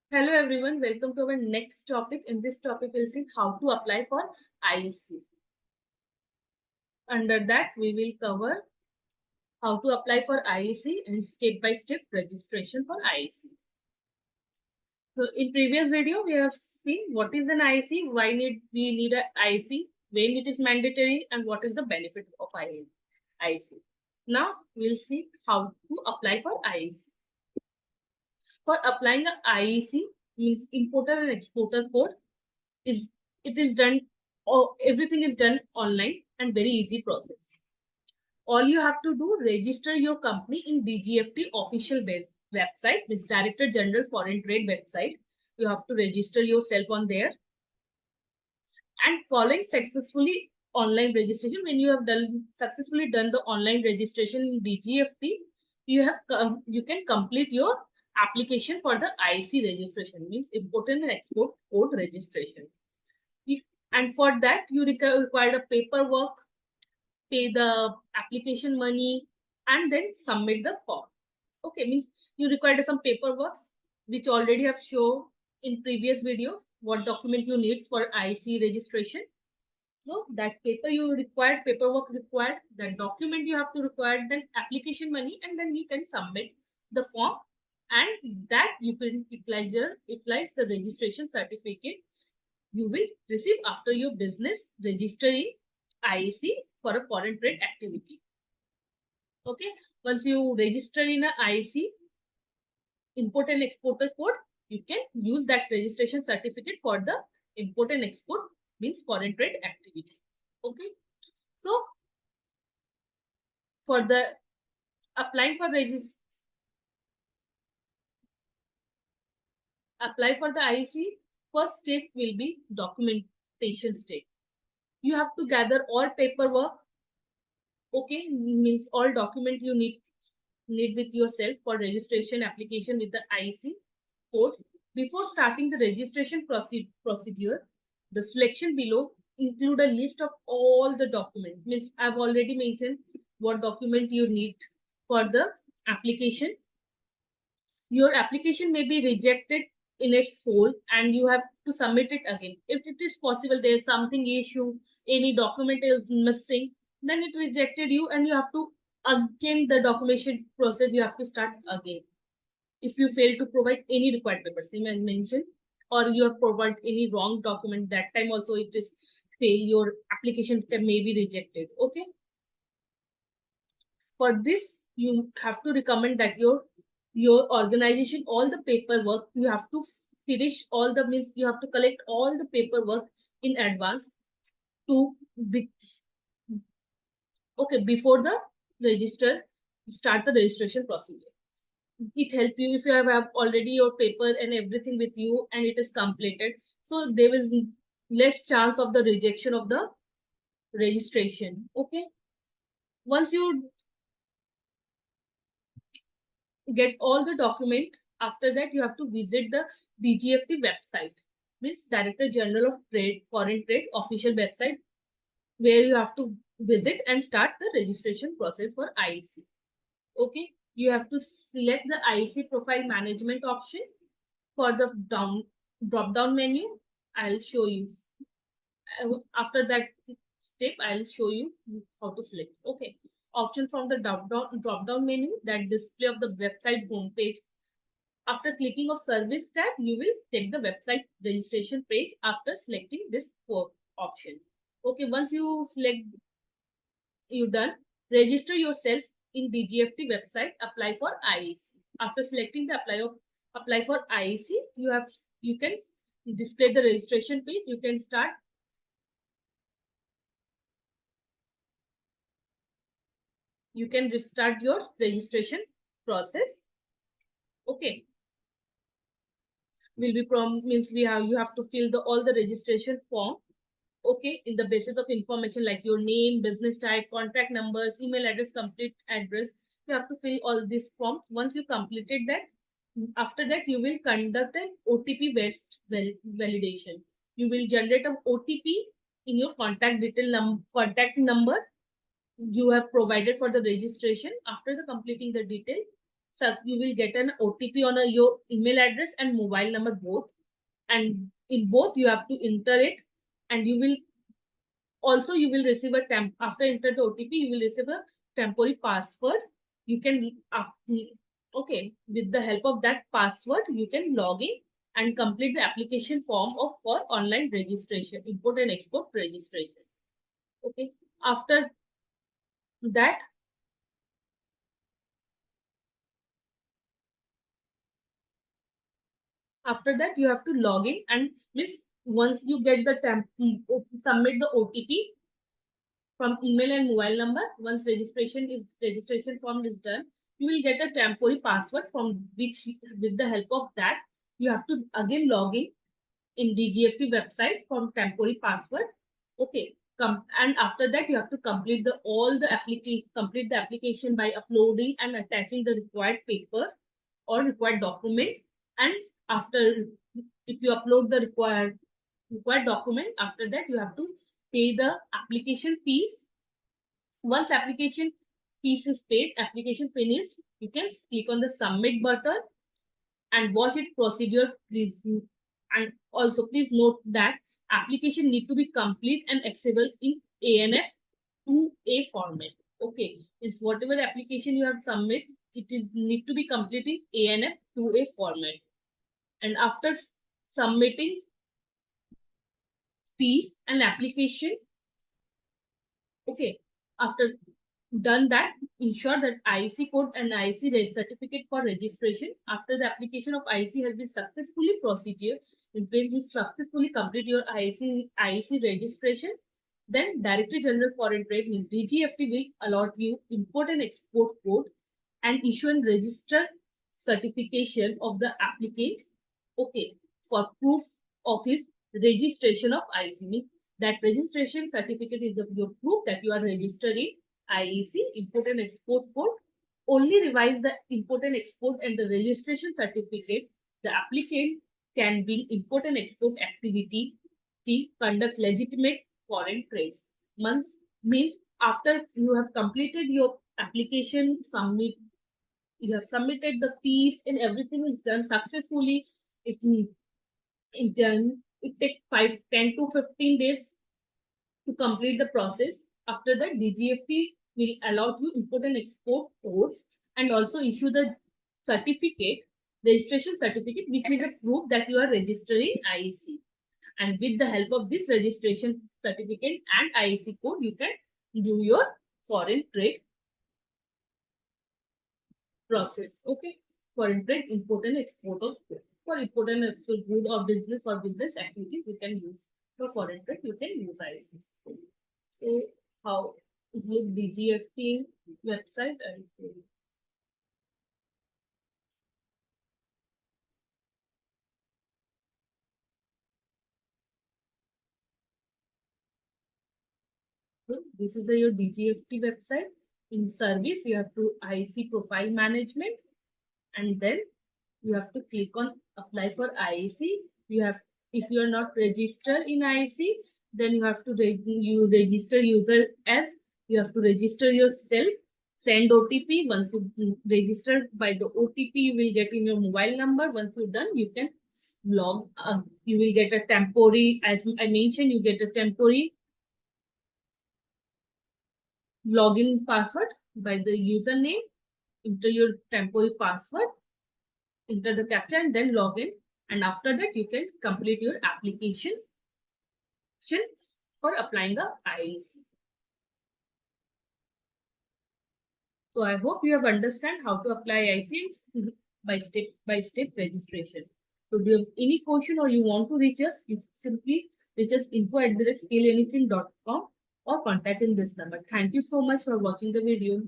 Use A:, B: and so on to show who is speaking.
A: Hello everyone, welcome to our next topic. In this topic, we'll see how to apply for IEC. Under that, we will cover how to apply for IEC and step-by-step registration for IEC. So in previous video, we have seen what is an IEC, why we need an IEC, when it is mandatory, and what is the benefit of IEC. Now we'll see how to apply for IEC. For applying a IEC means importer and exporter code is it is done or everything is done online and very easy process. All you have to do register your company in DGFT official website, this Director General Foreign Trade website. You have to register yourself on there, and following successfully online registration, when you have successfully done the online registration in DGFT, you can complete your application for the IC registration, means import and export code registration. And for that you require a paperwork, pay the application money, and then submit the form. Okay, means you require some paperwork which already have shown in previous video what document you need for IC registration. So that paperwork required, that document you have to require, then application money, and then you can submit the form, and that you can utilize the registration certificate you will receive after your business registering IEC for a foreign trade activity. Okay, once you register in a IEC, import and exporter code, you can use that registration certificate for the import and export, means foreign trade activity. Okay, so for the applying for apply for the IEC, first step will be documentation step. You have to gather all paperwork. Okay, means all document you need with yourself for registration application with the IEC code. Before starting the registration procedure, the selection below include a list of all the documents. Means I've already mentioned what document you need for the application. Your application may be rejected in its whole and you have to submit it again. If it is possible there is something issue, any document is missing, then it rejected you and you have to again the documentation process you have to start again. If you fail to provide any required papers, as mentioned, or you have provided any wrong document, that time also it is fail, your application may be rejected. Okay, for this you have to recommend that your organization, all the paperwork you have to finish, all the means you have to collect all the paperwork in advance to be okay before the register start the registration procedure. It help you if you have already your paper and everything with you and it is completed, so there is less chance of the rejection of the registration. Okay, once you get all the document, after that you have to visit the DGFT website, means Director General of Trade Foreign Trade official website, where you have to visit and start the registration process for IEC. Okay, you have to select the IEC profile management option. For the drop down menu, I'll show you. After that step, I'll show you how to select. Okay, option from the drop down menu, that display of the website homepage. After clicking of service tab, you will take the website registration page after selecting this option. Okay, once you select, you done, register yourself in DGFT website, apply for IEC. After selecting the apply for IEC, you can display the registration page. You can start. You can restart your registration process. Okay, will be means you have to fill the all the registration form. Okay, in the basis of information like your name, business type, contact numbers, email address, complete address, you have to fill all these forms. Once you completed that, after that you will conduct an OTP based validation. You will generate an OTP in your contact number you have provided for the registration. After the completing the detail, So you will get an OTP on your email address and mobile number both. And in both you have to enter it, and you will receive a after enter the OTP, you will receive a temporary password. You can okay, with the help of that password, you can log in and complete the application form for online registration, import and export registration. Okay, after that, you have to log in, and means once you get the submit the OTP from email and mobile number. Once registration form is done, you will get a temporary password, from which with the help of that you have to again log in DGFT website from temporary password. Okay, and after that you have to complete the application by uploading and attaching the required paper or required document. And after, if you upload the required document, after that you have to pay the application fees. Once application fees is paid, application finished, you can click on the submit button and watch it procedure, please. And also please note that application need to be complete and accessible in ANF 2A format. Okay, is whatever application you have submit, it is need to be complete in ANF 2A format. And after submitting fees and application, okay, after done that, ensure that IEC code and IEC certificate for registration. After the application of IEC has been successfully proceeded, in case you successfully complete your IEC registration, then Directorate General Foreign Trade, means DGFT, will allot you import and export code and issue and register certification of the applicant. Okay, for proof of his registration of IEC. Means that registration certificate is your proof that you are registered in IEC, import and export code. Only revise the import and export and the registration certificate. The applicant can bring import and export activity to conduct legitimate foreign trades. Means after you have completed your application, you have submitted the fees and everything is done successfully. It it takes 10 to 15 days to complete the process. After that, DGFT will allow you import and export codes and also issue the certificate, registration certificate, which is a proof that you are registering IEC. And with the help of this registration certificate and IEC code, you can do your foreign trade process. Okay, foreign trade, import and export of goods. For import and export good or business activities, you can use. For foreign trade, you can use IEC. So how is look DGFT website? So this is your DGFT website. In service, you have to IEC profile management, and then you have to click on apply for IEC. You have, if you are not registered in IEC, then you have to register user as, you have to register yourself, send OTP. Once you register by the OTP, you will get in your mobile number. Once you're done, you can log. You will get a temporary, as I mentioned, you get a temporary login password by the username. Enter your temporary password, enter the captcha, and then log in. And after that, you can complete your application for applying the IEC. So I hope you have understand how to apply IEC by step registration. So do you have any question or you want to reach us, you simply reach us info@skillanything.com or contact in this number. Thank you so much for watching the video.